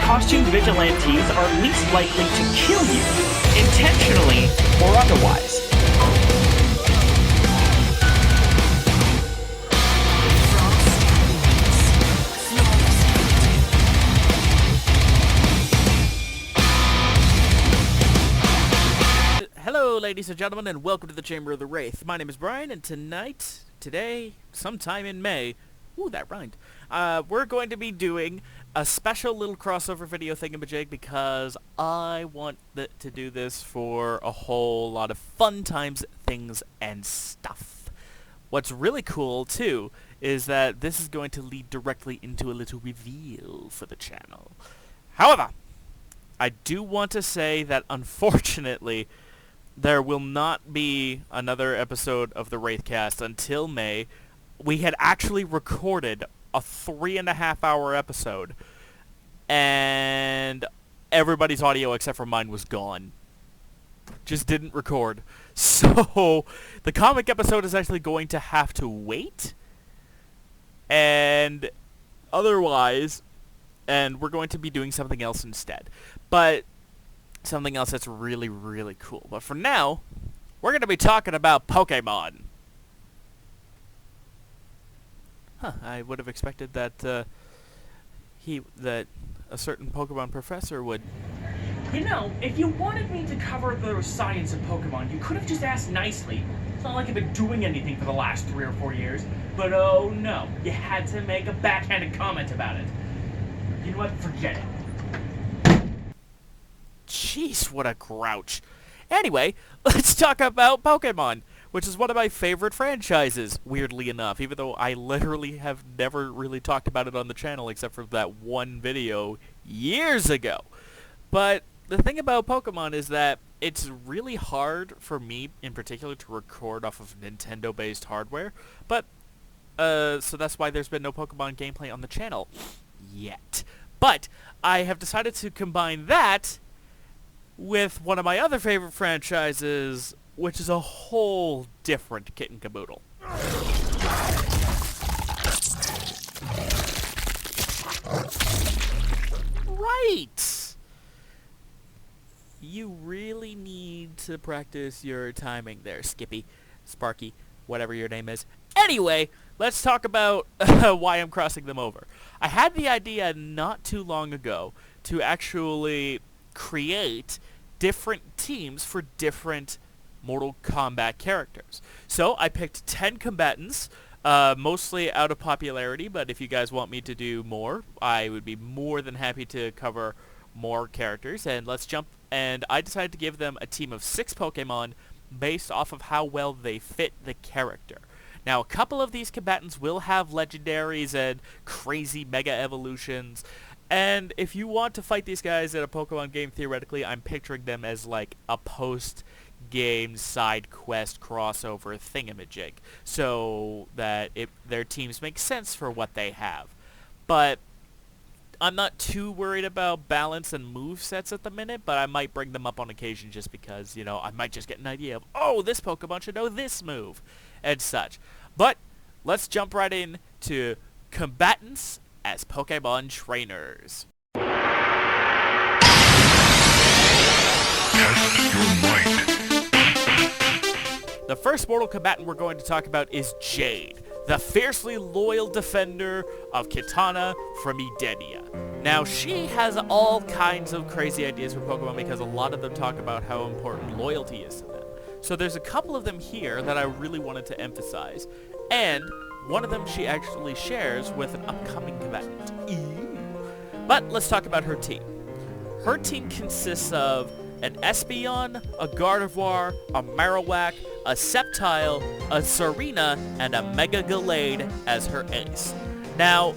costumed vigilantes are least likely to kill you, intentionally or otherwise. Hello, ladies and gentlemen, and welcome to the Chamber of the Wraith. My name is Brian, and today, sometime in May, ooh, that rhymed, we're going to be doing a special little crossover video thingamajig because I want to do this for a whole lot of fun times, things, and stuff. What's really cool, too, is that this is going to lead directly into a little reveal for the channel. However, I do want to say that, unfortunately, there will not be another episode of the Wraithcast until May. We had actually recorded a 3.5-hour episode, and everybody's audio except for mine was gone. Just didn't record. So, the comic episode is actually going to have to wait, and otherwise, and we're going to be doing something else instead. But something else that's really, really cool. But for now, we're going to be talking about Pokemon. Huh, I would have expected that that a certain Pokemon professor would. You know, if you wanted me to cover the science of Pokemon, you could have just asked nicely. It's not like I've been doing anything for the last 3 or 4 years. But oh no, you had to make a backhanded comment about it. You know what? Forget it. Jeez, what a grouch. Anyway, let's talk about Pokemon, which is one of my favorite franchises, weirdly enough, even though I literally have never really talked about it on the channel except for that one video years ago. But the thing about Pokemon is that it's really hard for me, in particular, to record off of Nintendo-based hardware, but, so that's why there's been no Pokemon gameplay on the channel yet. But I have decided to combine that with one of my other favorite franchises, which is a whole different kit and caboodle. Right! You really need to practice your timing there, Skippy, Sparky, whatever your name is. Anyway, let's talk about why I'm crossing them over. I had the idea not too long ago to actually create different teams for different Mortal Kombat characters. So I picked 10 combatants, mostly out of popularity, but if you guys want me to do more, I would be more than happy to cover more characters. And let's jump, and I decided to give them a team of 6 Pokemon based off of how well they fit the character. Now, a couple of these combatants will have legendaries and crazy mega evolutions. And if you want to fight these guys in a Pokemon game, theoretically, I'm picturing them as like a post-game side quest crossover thingamajig, so that their teams make sense for what they have. But I'm not too worried about balance and movesets at the minute, but I might bring them up on occasion just because, you know, I might just get an idea of, oh, this Pokemon should know this move, and such. But let's jump right in to combatants as Pokemon trainers. Test your might. The first mortal combatant we're going to talk about is Jade, the fiercely loyal defender of Katana from Edenia. Now, she has all kinds of crazy ideas for Pokemon because a lot of them talk about how important loyalty is to them. So there's a couple of them here that I really wanted to emphasize, and one of them she actually shares with an upcoming combatant. Ew. But let's talk about her team. Her team consists of an Espeon, a Gardevoir, a Marowak, a Sceptile, a Serena, and a Mega Gallade as her ace. Now,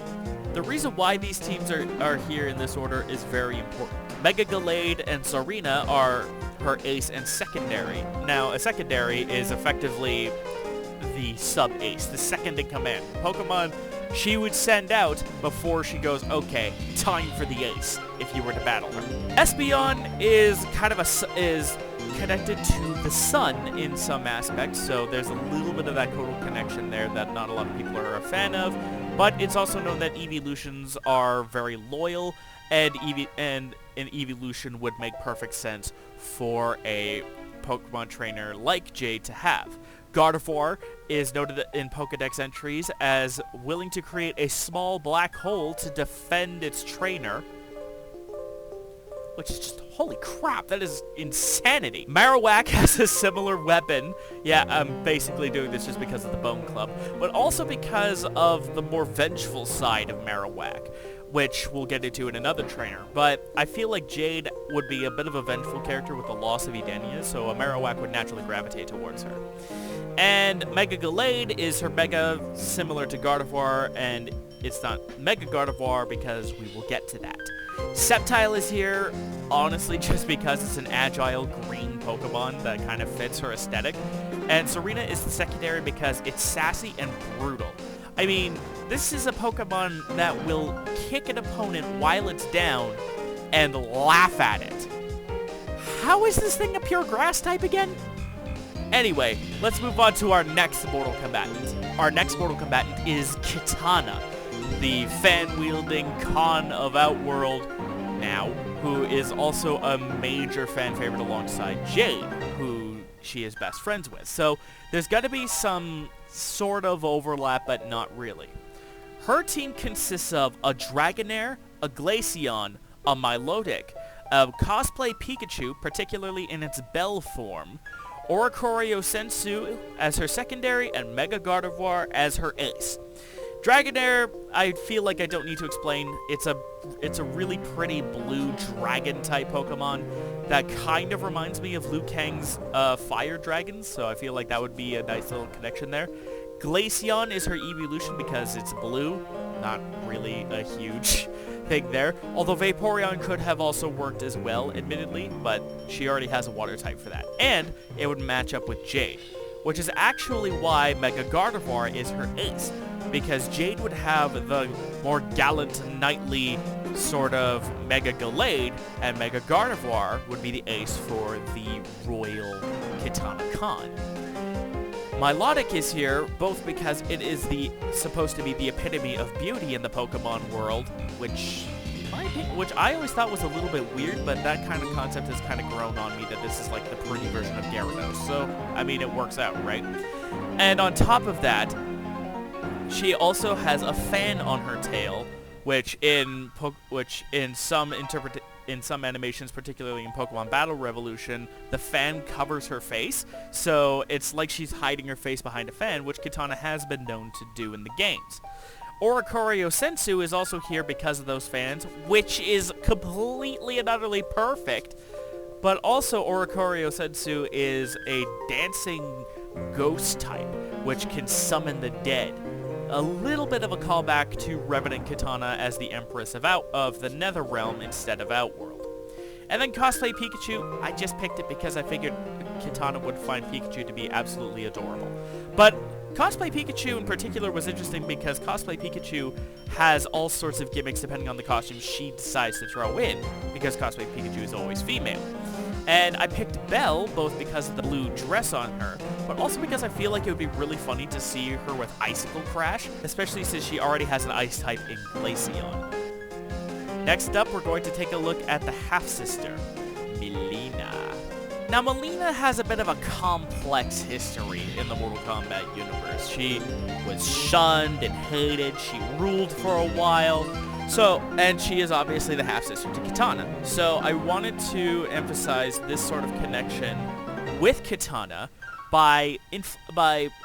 the reason why these teams are here in this order is very important. Mega Gallade and Serena are her ace and secondary. Now, a secondary is effectively the sub-ace, the second in command. Pokemon she would send out before she goes, okay, time for the ace, if you were to battle her. Espeon is kind of is connected to the sun in some aspects, so there's a little bit of that codal connection there that not a lot of people are a fan of, but it's also known that evolutions are very loyal, and an evolution would make perfect sense for a Pokemon trainer like Jade to have. Gardevoir is noted in Pokedex entries as willing to create a small black hole to defend its trainer, which is just, holy crap, that is insanity. Marowak has a similar weapon. Yeah, I'm basically doing this just because of the Bone Club, but also because of the more vengeful side of Marowak, which we'll get into in another trainer. But I feel like Jade would be a bit of a vengeful character with the loss of Edenia, so a Marowak would naturally gravitate towards her. And Mega Gallade is her Mega, similar to Gardevoir, and it's not Mega Gardevoir because we will get to that. Sceptile is here, honestly, just because it's an agile green Pokemon that kind of fits her aesthetic. And Serena is the secondary because it's sassy and brutal. I mean, this is a Pokemon that will kick an opponent while it's down and laugh at it. How is this thing a pure grass type again? Anyway, let's move on to our next mortal combatant. Our next mortal combatant is Katana, the fan-wielding Khan of Outworld now, who is also a major fan favorite alongside Jade, who she is best friends with. So there's got to be some sort of overlap, but not really. Her team consists of a Dragonair, a Glaceon, a Milotic, a cosplay Pikachu, particularly in its Bell form, Oricorio Sensu as her secondary, and Mega Gardevoir as her ace. Dragonair, I feel like I don't need to explain. It's a really pretty blue dragon-type Pokemon that kind of reminds me of Liu Kang's fire dragons, so I feel like that would be a nice little connection there. Glaceon is her evolution because it's blue. Not really a huge thing there. Although Vaporeon could have also worked as well, admittedly, but she already has a water type for that. And it would match up with Jade, which is actually why Mega Gardevoir is her ace, because Jade would have the more gallant, knightly sort of Mega Gallade, and Mega Gardevoir would be the ace for the royal Katana Khan. Milotic is here both because it is supposed to be the epitome of beauty in the Pokemon world, which I always thought was a little bit weird, but that kind of concept has kind of grown on me that this is like the pretty version of Gyarados. So, I mean, it works out, right? And on top of that, she also has a fan on her tail, which in some animations, particularly in Pokemon Battle Revolution, the fan covers her face, so it's like she's hiding her face behind a fan, which Katana has been known to do in the games. Oricorio Sensu is also here because of those fans, which is completely and utterly perfect, but also Oricorio Sensu is a dancing ghost type, which can summon the dead. A little bit of a callback to Revenant Katana as the Empress of the Nether Realm instead of Outworld. And then Cosplay Pikachu, I just picked it because I figured Katana would find Pikachu to be absolutely adorable. But Cosplay Pikachu in particular was interesting because Cosplay Pikachu has all sorts of gimmicks depending on the costume she decides to throw in, because Cosplay Pikachu is always female. And I picked Belle both because of the blue dress on her, but also because I feel like it would be really funny to see her with Icicle Crash, especially since she already has an ice type in Glaceon. Next up, we're going to take a look at the half-sister, Mileena. Now, Mileena has a bit of a complex history in the Mortal Kombat universe. She was shunned and hated, she ruled for a while, and she is obviously the half-sister to Katana. So I wanted to emphasize this sort of connection with Katana by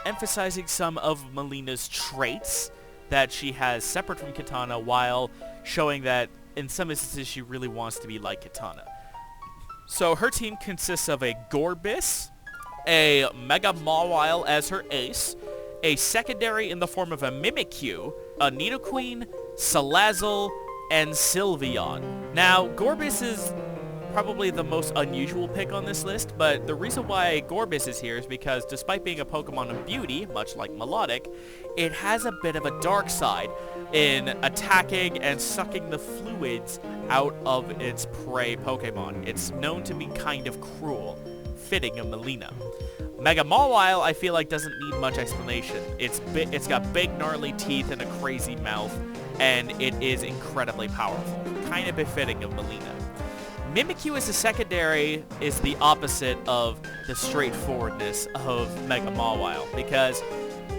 emphasizing some of Mileena's traits that she has separate from Katana, while showing that in some instances she really wants to be like Katana. So her team consists of a Gorbis, a Mega Mawile as her ace, a secondary in the form of a Mimikyu, a Nidoqueen, Salazzle, and Sylveon. Now, Gorbis is probably the most unusual pick on this list, but the reason why Gorbis is here is because despite being a Pokemon of beauty, much like Milotic, it has a bit of a dark side in attacking and sucking the fluids out of its prey Pokemon. It's known to be kind of cruel, fitting of Mileena. Mega Mawile, I feel like, doesn't need much explanation. It's got big gnarly teeth and a crazy mouth, and it is incredibly powerful, kind of befitting of Mileena. Mimikyu as a secondary is the opposite of the straightforwardness of Mega Mawile, because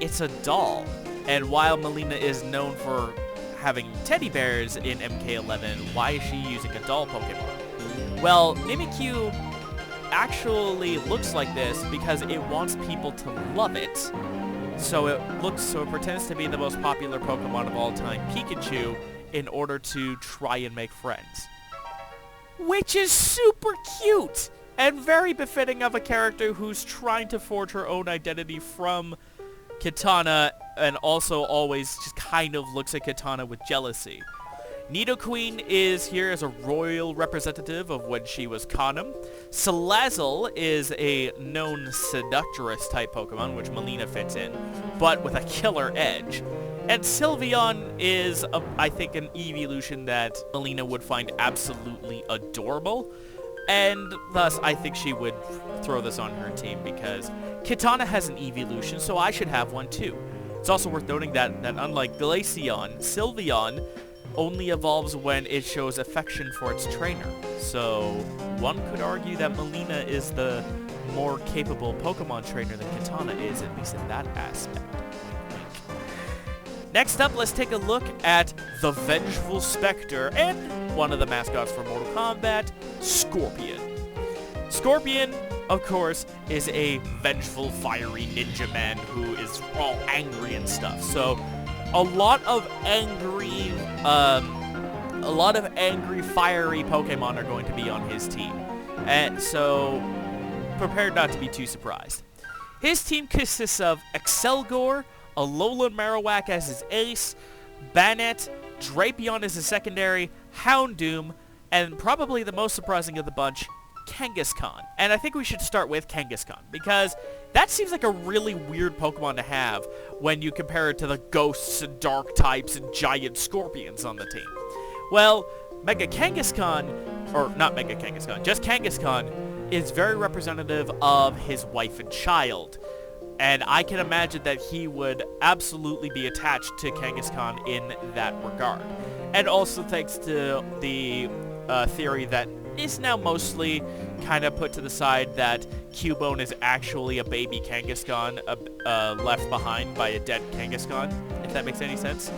it's a doll, and while Mileena is known for having teddy bears in MK11, why is she using a doll Pokemon? Well, Mimikyu actually looks like this because it wants people to love it. So it pretends to be the most popular Pokemon of all time, Pikachu, in order to try and make friends. Which is super cute and very befitting of a character who's trying to forge her own identity from Katana, and also always just kind of looks at Katana with jealousy. Nidoqueen is here as a royal representative of when she was Kanem. Salazzle is a known seductress type Pokemon, which Mileena fits in, but with a killer edge. And Sylveon is, I think, an evolution that Mileena would find absolutely adorable, and thus I think she would throw this on her team because Katana has an evolution, so I should have one too. It's also worth noting that unlike Glaceon, Sylveon only evolves when it shows affection for its trainer. So one could argue that Mileena is the more capable Pokemon trainer than Katana is, at least in that aspect. Wink, wink. Next up, let's take a look at the Vengeful Spectre and one of the mascots for Mortal Kombat, Scorpion. Scorpion, of course, is a vengeful, fiery ninja man who is all angry and stuff. So a lot of angry, fiery Pokemon are going to be on his team. And so prepare not to be too surprised. His team consists of Excelgor, Alolan Marowak as his ace, Banette, Drapion as his secondary, Houndoom, and probably the most surprising of the bunch, Kangaskhan. And I think we should start with Kangaskhan, because that seems like a really weird Pokemon to have when you compare it to the ghosts and dark types and giant scorpions on the team. Well, Mega Kangaskhan, or not Mega Kangaskhan, just Kangaskhan, is very representative of his wife and child. And I can imagine that he would absolutely be attached to Kangaskhan in that regard. And also thanks to the theory that is now mostly kind of put to the side that Cubone is actually a baby Kangaskhan left behind by a dead Kangaskhan, if that makes any sense.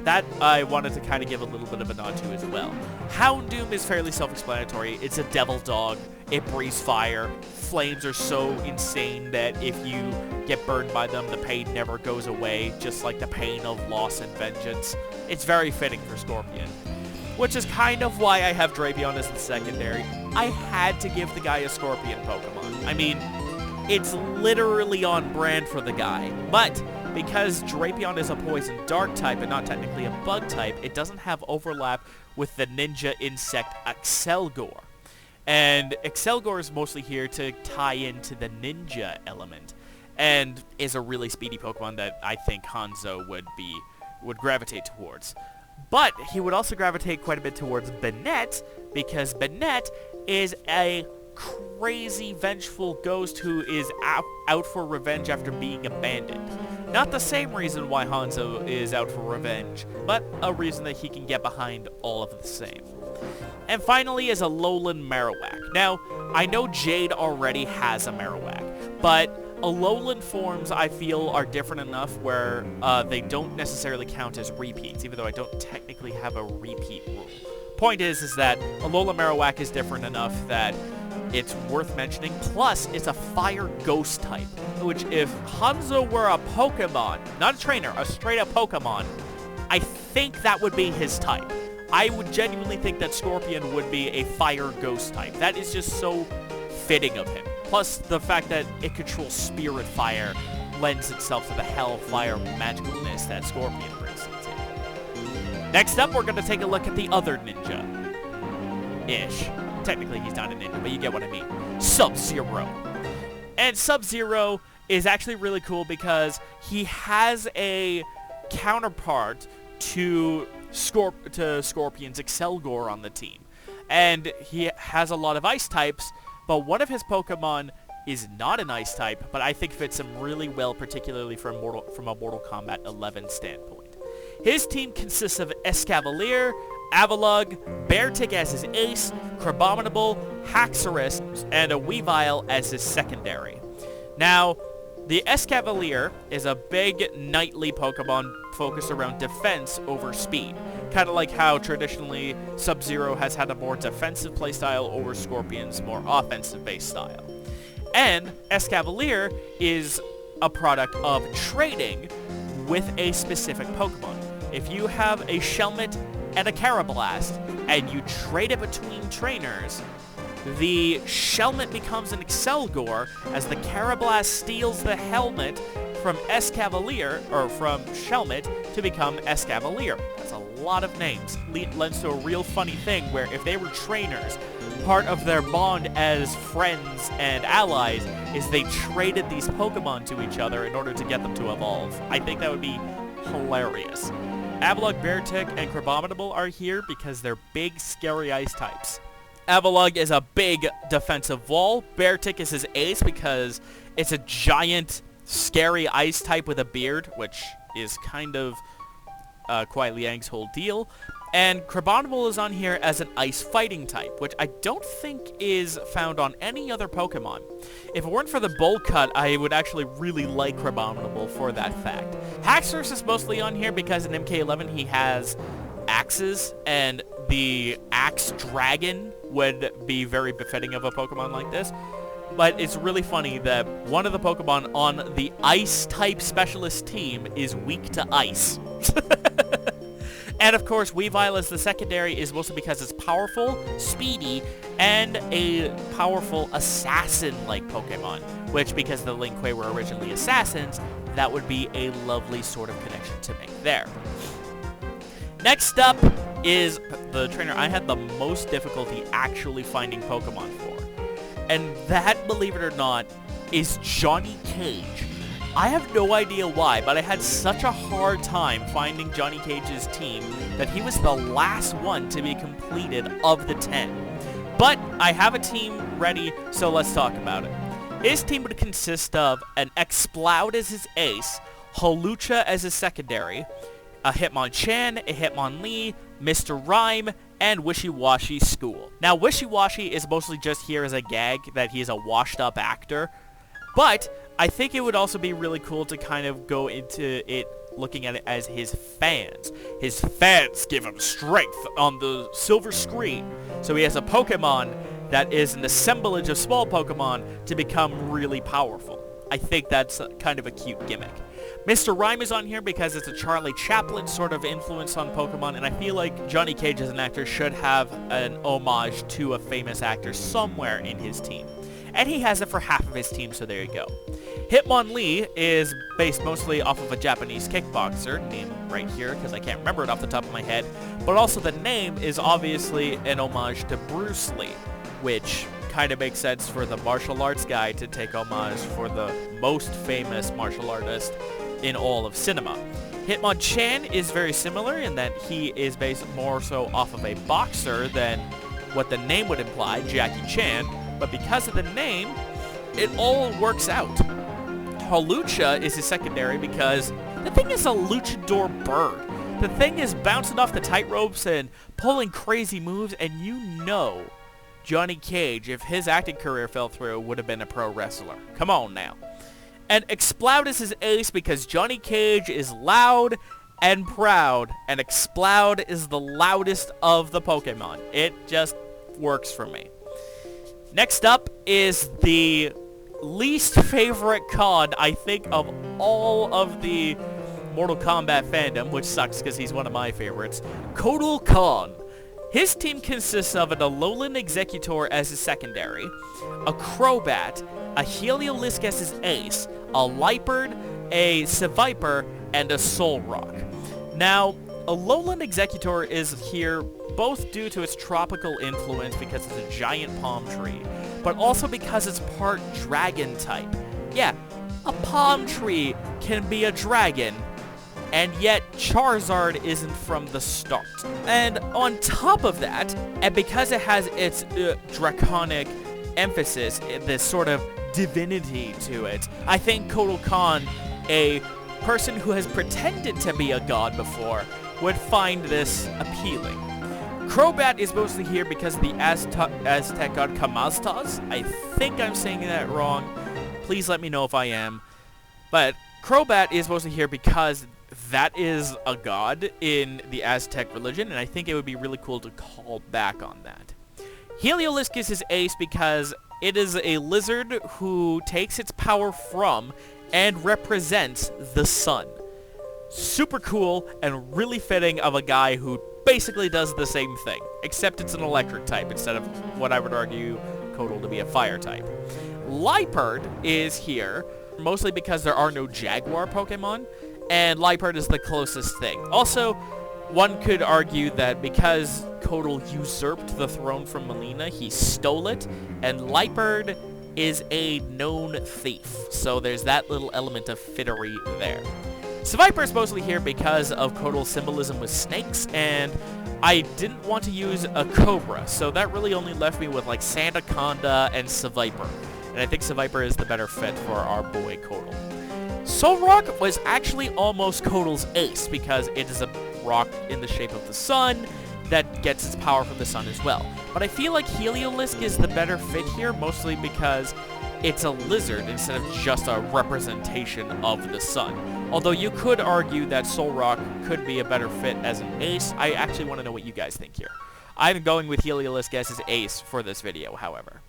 That I wanted to kind of give a little bit of a nod to as well. Houndoom is fairly self-explanatory. It's a devil dog. It breathes fire. Flames are so insane that if you get burned by them, the pain never goes away, just like the pain of loss and vengeance. It's very fitting for Scorpion. Which is kind of why I have Drapion as the secondary. I had to give the guy a Scorpion Pokemon. I mean, it's literally on brand for the guy. But because Drapion is a poison dark type and not technically a bug type, it doesn't have overlap with the ninja insect Excelgor. And Excelgor is mostly here to tie into the ninja element, and is a really speedy Pokemon that I think Hanzo would gravitate towards. But he would also gravitate quite a bit towards Banette, because Banette is a crazy, vengeful ghost who is out for revenge after being abandoned. Not the same reason why Hanzo is out for revenge, but a reason that he can get behind all of the same. And finally is Alolan Marowak. Now, I know Jade already has a Marowak, but Alolan forms, I feel, are different enough where they don't necessarily count as repeats, even though I don't technically have a repeat rule. Point is that Alolan Marowak is different enough that it's worth mentioning. Plus, it's a fire ghost type, which if Hanzo were a Pokemon, not a trainer, a straight-up Pokemon, I think that would be his type. I would genuinely think that Scorpion would be a fire ghost type. That is just so fitting of him. Plus, the fact that it controls spirit fire lends itself to the hellfire magicalness that Scorpion brings into. Next up, we're going to take a look at the other ninja-ish. Technically, he's not a ninja, but you get what I mean. SubZero. And SubZero is actually really cool because he has a counterpart to Scorpion's Excelgor on the team. And he has a lot of ice types, but one of his Pokemon is not an ice type, but I think fits him really well, particularly from a Mortal Kombat 11 standpoint. His team consists of Escavalier, Avalugg, Beartick as his ace, Crabominable, Haxorus, and a Weavile as his secondary. Now, the Escavalier is a big knightly Pokemon focused around defense over speed. Kind of like how traditionally SubZero has had a more defensive playstyle over Scorpion's more offensive-based style. And Escavalier is a product of trading with a specific Pokemon. If you have a Shelmet and a Carablast, and you trade it between trainers, the Shelmet becomes an Excelgor as the Carablast steals the helmet from Escavalier, or from Shelmet, to become Escavalier. That's a lot of names. Lends to a real funny thing where if they were trainers, part of their bond as friends and allies is they traded these Pokemon to each other in order to get them to evolve. I think that would be hilarious. Avalugg, Beartick, and Crabominable are here because they're big, scary ice types. Avalugg is a big defensive wall. Beartick is his ace because it's a giant, scary ice type with a beard, which is kind of Kuai Liang's whole deal. And Crabominable is on here as an ice fighting type, which I don't think is found on any other Pokemon. If it weren't for the bowl cut, I would actually really like Crabominable for that fact. Haxorus is mostly on here because in MK11 he has axes, and the Axe Dragon would be very befitting of a Pokemon like this. But it's really funny that one of the Pokemon on the Ice-type specialist team is weak to ice. And of course, Weavile as the secondary is mostly because it's powerful, speedy, and a powerful assassin-like Pokemon. Which, because the Lin Kuei were originally assassins, that would be a lovely sort of connection to make there. Next up is the trainer I had the most difficulty actually finding Pokemon for. And that, believe it or not, is Johnny Cage. I have no idea why, but I had such a hard time finding Johnny Cage's team that he was the last one to be completed of the 10. But I have a team ready, so let's talk about it. His team would consist of an Exploud as his ace, Hawlucha as his secondary, a Hitmonchan, a Hitmonlee, Mr. Rhyme, and Wishy-Washy School. Now, Wishy-Washy is mostly just here as a gag that he is a washed-up actor, but I think it would also be really cool to kind of go into it looking at it as his fans. His fans give him strength on the silver screen, so he has a Pokemon that is an assemblage of small Pokemon to become really powerful. I think that's kind of a cute gimmick. Mr. Rhyme is on here because it's a Charlie Chaplin sort of influence on Pokemon, and I feel like Johnny Cage as an actor should have an homage to a famous actor somewhere in his team. And he has it for half of his team, so there you go. Hitmonlee is based mostly off of a Japanese kickboxer, named right here because I can't remember it off the top of my head, but also the name is obviously an homage to Bruce Lee, which kind of makes sense for the martial arts guy to take homage for the most famous martial artist in all of cinema. Hitmonchan is very similar in that he is based more so off of a boxer than what the name would imply, Jackie Chan, but because of the name, it all works out. Hawlucha is his secondary because the thing is a luchador bird. The thing is bouncing off the tightropes and pulling crazy moves, and you know Johnny Cage, if his acting career fell through, would have been a pro wrestler. Come on now. And Exploud is his ace because Johnny Cage is loud and proud, and Exploud is the loudest of the Pokemon. It just works for me. Next up is the least favorite COD, I think, of all of the Mortal Kombat fandom, which sucks because he's one of my favorites, Kotal Kahn. His team consists of an Alolan Executor as his secondary, a Crobat, a Heliolisk as his ace, a Liepard, a Seviper, and a Solrock. Now, Alolan Executor is here both due to its tropical influence because it's a giant palm tree, but also because it's part dragon type. Yeah, a palm tree can be a dragon, and yet Charizard isn't from the start. And on top of that, and because it has its draconic emphasis, this sort of divinity to it, I think Kotal Kahn, a person who has pretended to be a god before would find this appealing. Kombat is mostly here because of the Aztec god Kamaztaz. I think I'm saying that wrong. Please let me know if I am. But Kombat is mostly here because that is a god in the Aztec religion, and I think it would be really cool to call back on that. Heliolisk is his ace because it is a lizard who takes its power from and represents the sun. Super cool and really fitting of a guy who basically does the same thing, except it's an electric type instead of what I would argue Kotal to be a fire type. Liepard is here mostly because there are no Jaguar Pokemon, and Liepard is the closest thing. Also, one could argue that because Kotal usurped the throne from Mileena, he stole it, and Liepard is a known thief, so there's that little element of fittery there. Seviper is mostly here because of Kotal's symbolism with snakes, and I didn't want to use a Cobra, so that really only left me with like Sandaconda and Seviper, and I think Seviper is the better fit for our boy Kotal. Solrock was actually almost Kotal's ace because it is a rock in the shape of the sun that gets its power from the sun as well. But I feel like Heliolisk is the better fit here, mostly because it's a lizard instead of just a representation of the sun. Although you could argue that Solrock could be a better fit as an ace. I actually want to know what you guys think here. I'm going with Heliolisk as his ace for this video, however.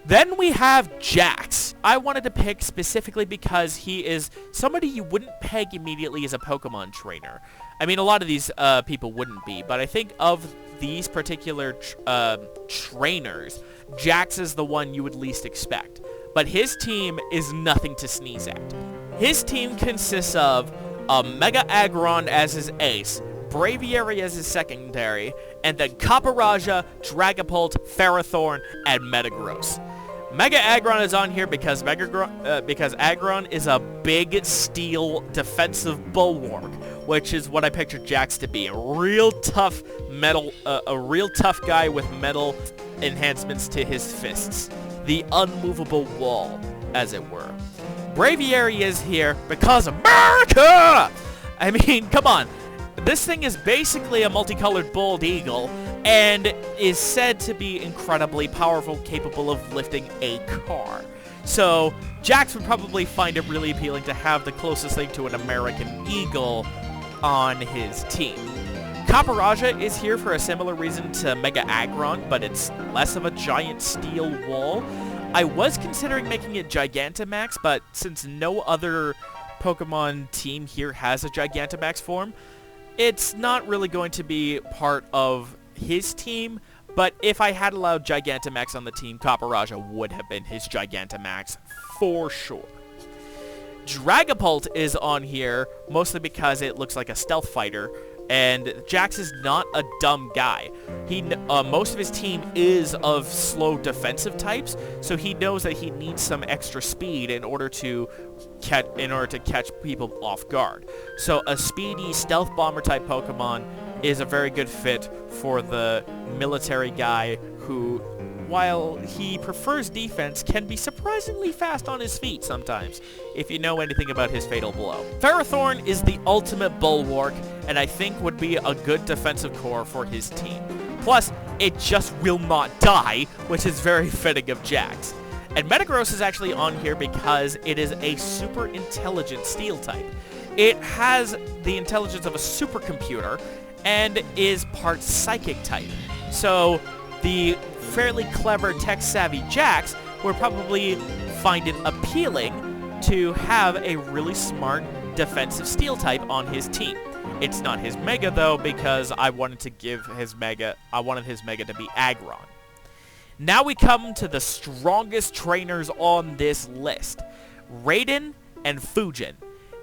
Then we have Jax. I wanted to pick specifically because he is somebody you wouldn't peg immediately as a Pokemon trainer. I mean, a lot of these people wouldn't be, but I think of these particular trainers, Jax is the one you would least expect. But his team is nothing to sneeze at. His team consists of a Mega Aggron as his ace, Braviary as his secondary, and then Caparajah, Dragapult, Ferrothorn, and Metagross. Mega Aggron is on here because Aggron is a big steel defensive bulwark, which is what I pictured Jax to be. A real tough guy with metal enhancements to his fists. The unmovable wall, as it were. Braviary is here because America! I mean, come on. This thing is basically a multicolored bald eagle and is said to be incredibly powerful, capable of lifting a car. So Jax would probably find it really appealing to have the closest thing to an American eagle on his team. Caparajah is here for a similar reason to Mega Aggron, but it's less of a giant steel wall. I was considering making it Gigantamax, but since no other Pokemon team here has a Gigantamax form, it's not really going to be part of his team, but if I had allowed Gigantamax on the team, Caparajah would have been his Gigantamax for sure. Dragapult is on here mostly because it looks like a stealth fighter, and Jax is not a dumb guy. Most of his team is of slow defensive types, so he knows that he needs some extra speed in order to catch people off guard. So a speedy stealth bomber type Pokemon is a very good fit for the military guy who, while he prefers defense, can be surprisingly fast on his feet sometimes, if you know anything about his Fatal Blow. Ferrothorn is the ultimate bulwark, and I think would be a good defensive core for his team. Plus, it just will not die, which is very fitting of Jax. And Metagross is actually on here because it is a super intelligent steel type. It has the intelligence of a supercomputer and is part psychic type. So the fairly clever tech-savvy Jax would probably find it appealing to have a really smart defensive steel type on his team. It's not his Mega though, because I wanted his Mega to be Aggron. Now we come to the strongest trainers on this list, Raiden and Fujin.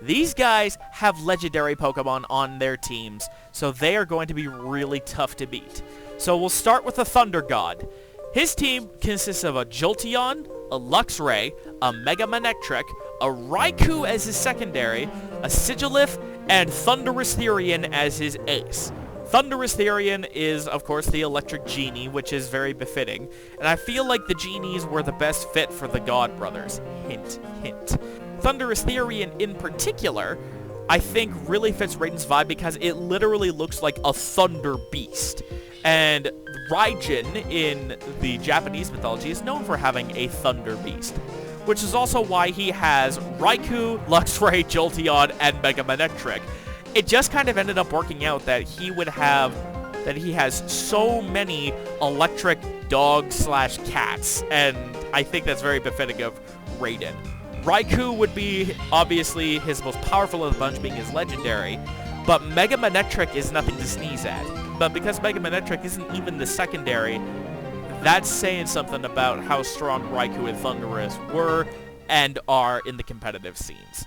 These guys have legendary Pokemon on their teams, so they are going to be really tough to beat. So we'll start with the Thunder God. His team consists of a Jolteon, a Luxray, a Mega Manectric, a Raikou as his secondary, a Sigilyph, and Thundurus Therian as his ace. Thundurus Therian is, of course, the electric genie, which is very befitting, and I feel like the genies were the best fit for the God Brothers. Hint, hint. Thunderous Therian in particular, I think really fits Raiden's vibe because it literally looks like a thunder beast. And Raiden in the Japanese mythology is known for having a thunder beast, which is also why he has Raikou, Luxray, Jolteon, and Mega Manectric. It just kind of ended up working out that he has so many electric dogs/cats, and I think that's very befitting of Raiden. Raikou would be obviously his most powerful of the bunch, being his legendary, but Mega Manectric is nothing to sneeze at. But because Mega Manectric isn't even the secondary, that's saying something about how strong Raikou and Thundurus were and are in the competitive scenes.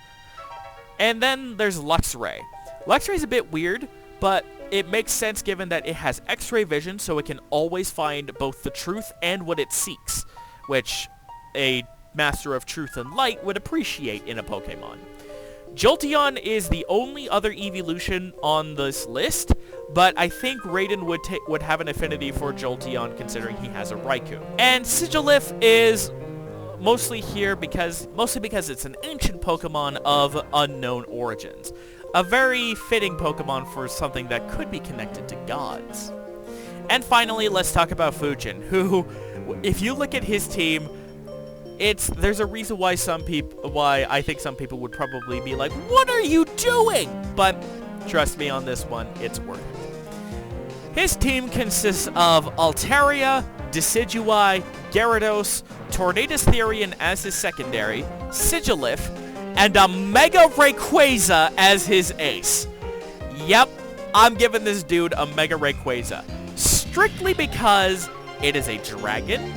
And then there's Luxray. Luxray's a bit weird, but it makes sense given that it has X-ray vision, so it can always find both the truth and what it seeks, which a Master of Truth and Light would appreciate in a Pokemon. Jolteon is the only other evolution on this list, but I think Raiden would have an affinity for Jolteon considering he has a Raikou. And Sigilyph is mostly because it's an ancient Pokemon of unknown origins. A very fitting Pokemon for something that could be connected to gods. And finally, let's talk about Fujin, who, if you look at his team, there's a reason why I think some people would probably be like, what are you doing? But trust me on this one, it's worth it. His team consists of Altaria, Decidueye, Gyarados, Tornadus Therian as his secondary, Sigilyph, and a Mega Rayquaza as his ace. Yep, I'm giving this dude a Mega Rayquaza. Strictly because it is a dragon,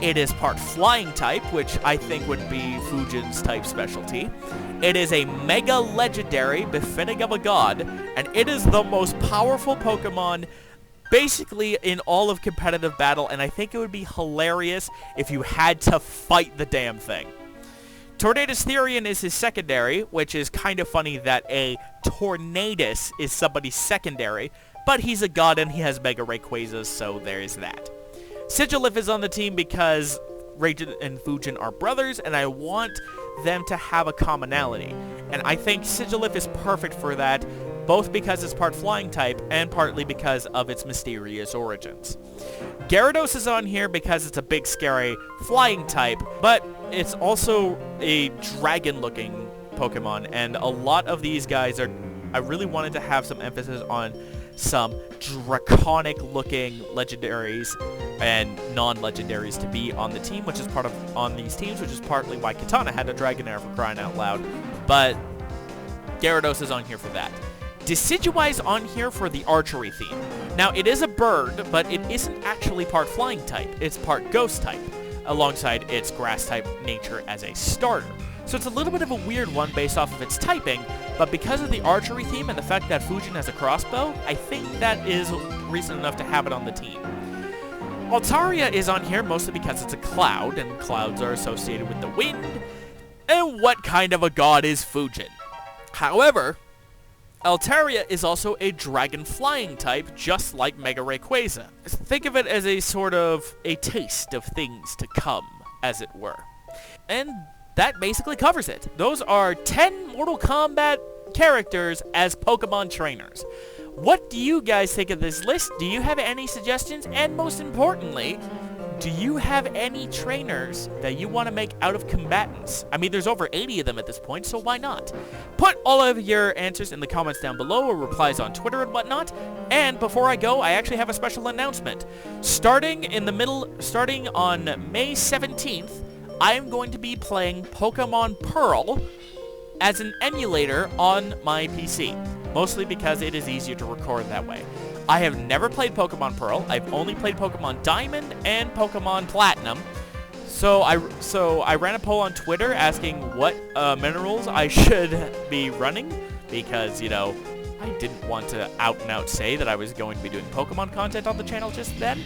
it is part flying type, which I think would be Fujin's type specialty. It is a Mega Legendary, befitting of a god, and it is the most powerful Pokemon basically in all of competitive battle, and I think it would be hilarious if you had to fight the damn thing. Tornadus Therian is his secondary, which is kind of funny that a Tornadus is somebody's secondary, but he's a god and he has Mega Rayquazas, so there's that. Sigilyph is on the team because Raiden and Fujin are brothers, and I want them to have a commonality. And I think Sigilyph is perfect for that, both because it's part flying type and partly because of its mysterious origins. Gyarados is on here because it's a big, scary flying type, but it's also a dragon-looking Pokemon, and a lot of these guys I really wanted to have some emphasis on some draconic-looking legendaries and non-legendaries to be on the team, on these teams, which is partly why Katana had a Dragonair, for crying out loud. But Gyarados is on here for that. Decidueye is on here for the archery theme. Now, it is a bird, but it isn't actually part flying type. It's part ghost type, alongside its grass type nature as a starter. So it's a little bit of a weird one based off of its typing, but because of the archery theme and the fact that Fujin has a crossbow, I think that is reason enough to have it on the team. Altaria is on here mostly because it's a cloud, and clouds are associated with the wind. And what kind of a god is Fujin? However, Altaria is also a dragon flying type, just like Mega Rayquaza. Think of it as a sort of a taste of things to come, as it were. And that basically covers it. Those are 10 Mortal Kombat characters as Pokemon trainers. What do you guys think of this list? Do you have any suggestions? And most importantly, do you have any trainers that you want to make out of combatants? I mean, there's over 80 of them at this point, so why not? Put all of your answers in the comments down below or replies on Twitter and whatnot. And before I go, I actually have a special announcement. Starting on May 17th, I am going to be playing Pokemon Pearl as an emulator on my PC, mostly because it is easier to record that way. I have never played Pokemon Pearl. I've only played Pokemon Diamond and Pokemon Platinum. So I ran a poll on Twitter asking what minerals I should be running because, you know, I didn't want to out and out say that I was going to be doing Pokemon content on the channel just then.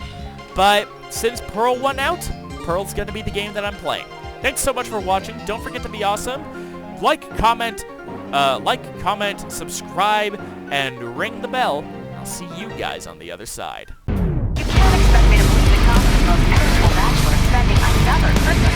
But since Pearl won out, Pearl's going to be the game that I'm playing. Thanks so much for watching. Don't forget to be awesome. Like, comment, subscribe, and ring the bell. I'll see you guys on the other side. You can't expect me to believe the confidence most energy bachelor spending another Christmas